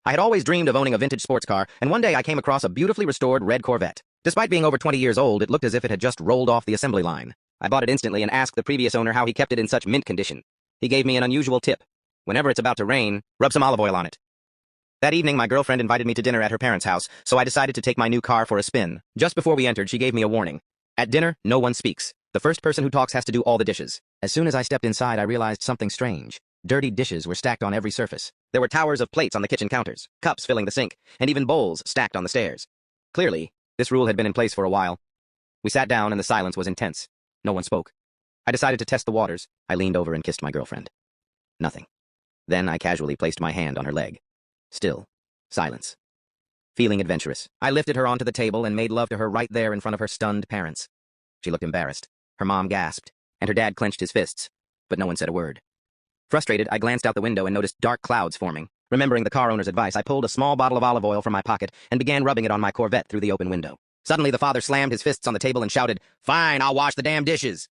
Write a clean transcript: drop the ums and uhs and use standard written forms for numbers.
I had always dreamed of owning a vintage sports car, and one day I came across a beautifully restored red Corvette. Despite being over 20 years old, it looked as if it had just rolled off the assembly line. I bought it instantly and asked the previous owner how he kept it in such mint condition. He gave me an unusual tip. Whenever it's about to rain, rub some olive oil on it. That evening, my girlfriend invited me to dinner at her parents' house, so I decided to take my new car for a spin. Just before we entered, she gave me a warning. At dinner, no one speaks. The first person who talks has to do all the dishes. As soon as I stepped inside, I realized something strange. Dirty dishes were stacked on every surface. There were towers of plates on the kitchen counters, cups filling the sink, and even bowls stacked on the stairs. Clearly, this rule had been in place for a while. We sat down and the silence was intense. No one spoke. I decided to test the waters. I leaned over and kissed my girlfriend. Nothing. Then I casually placed my hand on her leg. Still, silence. Feeling adventurous, I lifted her onto the table and made love to her right there in front of her stunned parents. She looked embarrassed. Her mom gasped, and her dad clenched his fists, but no one said a word. Frustrated, I glanced out the window and noticed dark clouds forming. Remembering the car owner's advice, I pulled a small bottle of olive oil from my pocket and began rubbing it on my Corvette through the open window. Suddenly, the father slammed his fists on the table and shouted, "Fine, I'll wash the damn dishes."